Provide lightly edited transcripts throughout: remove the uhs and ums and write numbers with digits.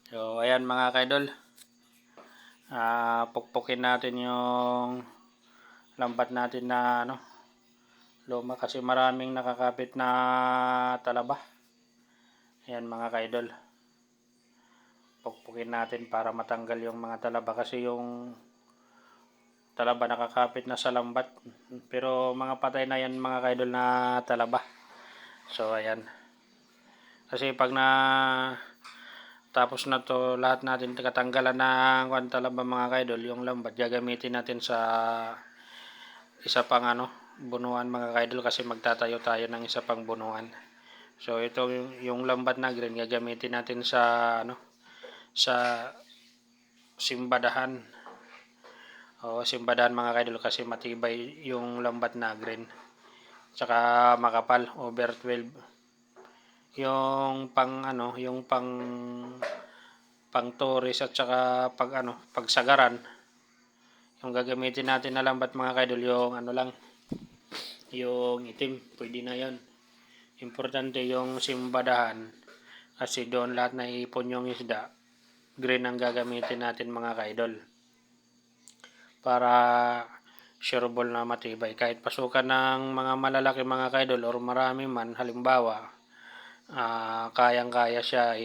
So, ayan mga kaidol. Pukpukin natin yung lambat natin na luma kasi maraming nakakapit na talaba. Ayan mga kaidol. Pukpukin natin para matanggal yung mga talaba kasi yung talaba nakakapit na sa lambat. Pero mga patay na yan mga kaidol na talaba. So, ayan. Kasi pag na tapos na to lahat natin katanggalan ng talaba mga kaidol, yung lambat gagamitin natin sa isa pang bunuan mga kaidol kasi magtatayo tayo ng isa pang bunuan. So ito yung lambat na green gagamitin natin sa sa simbadahan. O simbadahan mga kaidol kasi matibay yung lambat na green. Tsaka makapal over 12. Yung pang tourist at saka pag sagaran. Yung gagamitin natin na lambat mga kaidol yung lang yung itim, pwede na yan. Importante yung simbadahan kasi doon lahat na ipon yung isda. Green ang gagamitin natin mga kaidol para sureball na matibay. Kahit pasukan ng mga malalaki mga kaidol or marami man, halimbawa kayang-kaya siya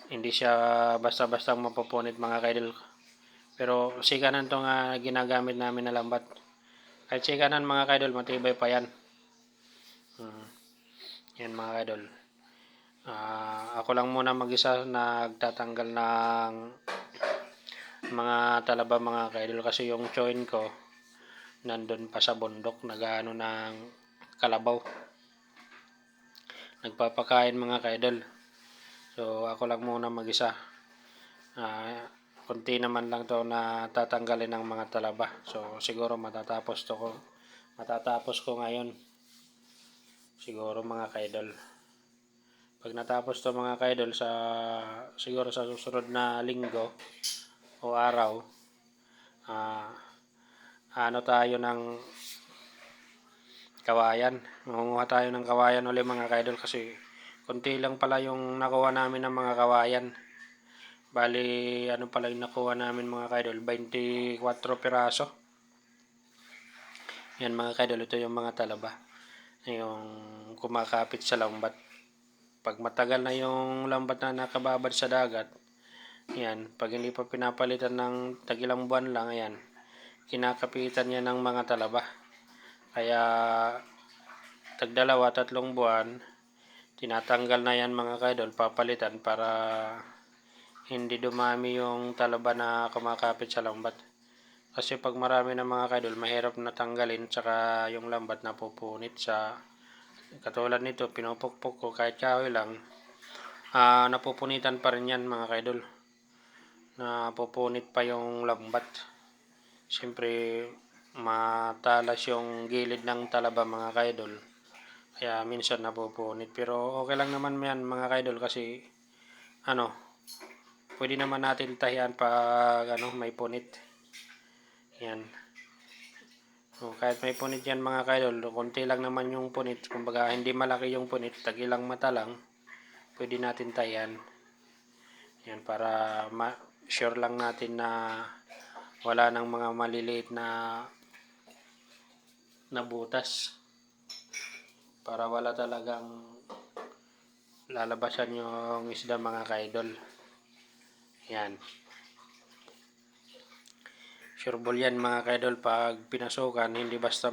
hindi siya basta-basta mapupunit mga kaidol. Pero sikanan to nga ginagamit namin na lambat. Kahit sikanan mga kaidol, matibay pa yan. Yan mga kaidol. Ako lang muna mag-isa nagtatanggal ng mga talaba mga kaidol kasi yung join ko nandun pa sa bundok nagano ng kalabaw. Nagpapakain mga kaidol. So ako lang muna mag-isa. Kunti naman lang to na tatanggalin ng mga talaba. So siguro matatapos ko ngayon. Siguro mga kaidol. Pag natapos to mga kaidol siguro sa susunod na linggo o araw, tayo ng kawayan. Mangunguha tayo ng kawayan ulit mga kaidol kasi konti lang pala yung nakuha namin ng mga kawayan. Bali, pala yung nakuha namin mga kaidol? 24 piraso. Yan mga kaidol, ito yung mga talaba. Yung kumakapit sa lambat. Pag matagal na yung lambat na nakababad sa dagat, yan, pag hindi pa pinapalitan ng tagilang buwan lang, ayan, kinakapitan niya ng mga talaba. Kaya tagdalawa, 3 buwan, tinatanggal na yan mga kaidol, papalitan para hindi dumami yung talaba na kumakapit sa lambat. Kasi pag marami na mga kaidol, mahirap na tanggalin, tsaka yung lambat na pupunit sa katulad nito, pinupukpok ko kahit kahoy lang, napupunitan pa rin yan mga kaidol. Napupunit pa yung lambat. Siyempre, matalas yung gilid ng talaba mga kaidol. Kaya minsan napupunit. Pero okay lang naman yan mga kaidol kasi pwede naman natin tahian pag may punit. Yan. So, kahit may punit yan mga kaidol, konti lang naman yung punit. Kumbaga hindi malaki yung punit, tagilang mata lang, pwede natin tahian. Yan para sure lang natin na wala nang mga maliliit na butas. Para wala talagang lalabasan yung isda mga kaidol. Yan. Sureball yan mga kaidol pag pinasukan, hindi basta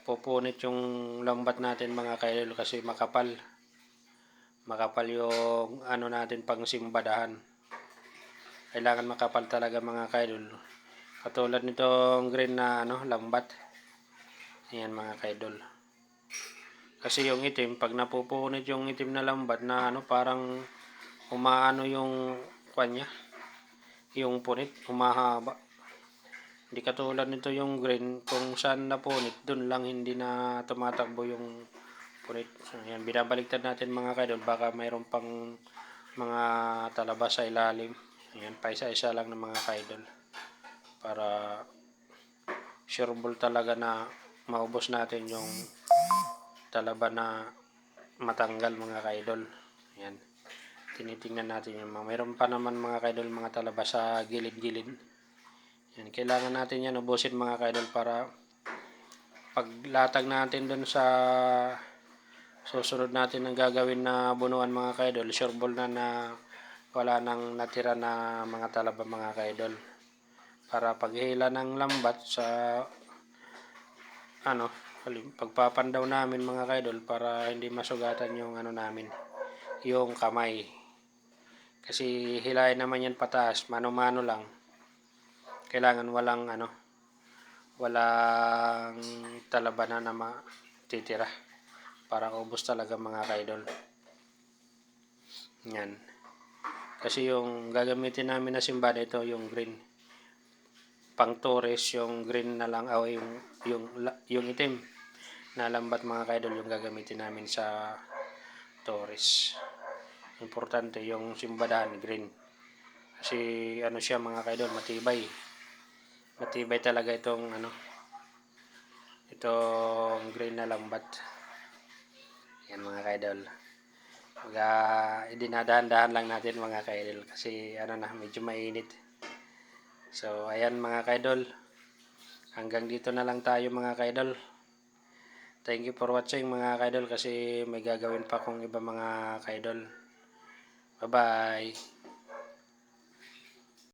pupunit yung lambat natin mga kaidol kasi makapal yung natin pang simbadahan. Kailangan makapal talaga mga kaidol. Katulad nitong green na lambat. Ayan mga kaidol. Kasi yung itim, pag napupunit yung itim na lambat na parang umaano yung kanya, yung punit, humahaba. Hindi katulad nito yung green, kung saan napunit, dun lang hindi na tumatakbo yung punit. So, ayan, binabaliktad natin mga kaidol, baka mayroon pang mga talaba sa ilalim. Ayan, paisa-isa lang ng mga kaidol. Para sureball talaga na maubos natin yung talaba na matanggal mga kaidol. Ayan. tinitingnan natin yung mga, mayroon pa naman mga kaidol mga talaba sa gilid-gilid. Yan, kailangan natin yan ubusin mga kaidol para paglatag natin dun sa susunod natin ang gagawin na bunuan mga kaidol, sureball na wala nang natira na mga talaba mga kaidol. Para paghila ng lambat sa pagpapandaw namin mga kaidol para hindi masugatan yung namin, yung kamay. Kasi hilahin naman yan pataas, mano-mano lang. Kailangan walang talaba na matitira para ubos talaga mga kaidol. Yan. Kasi yung gagamitin namin na simbada ito yung green. Pang Torres yung green na lang yung itim na lambat mga kaidol yung gagamitin namin sa Torres. Importante yung simbadahan green. Kasi siya mga kaidol, matibay. Matibay talaga itong green na lambat. Yan mga kaidol. Dinadahan-dahan lang natin mga kaidol kasi medyo mainit. So ayan mga kaidol. Hanggang dito na lang tayo mga kaidol. Thank you for watching mga kaidol kasi may gagawin pa akong iba mga kaidol. Bye-bye.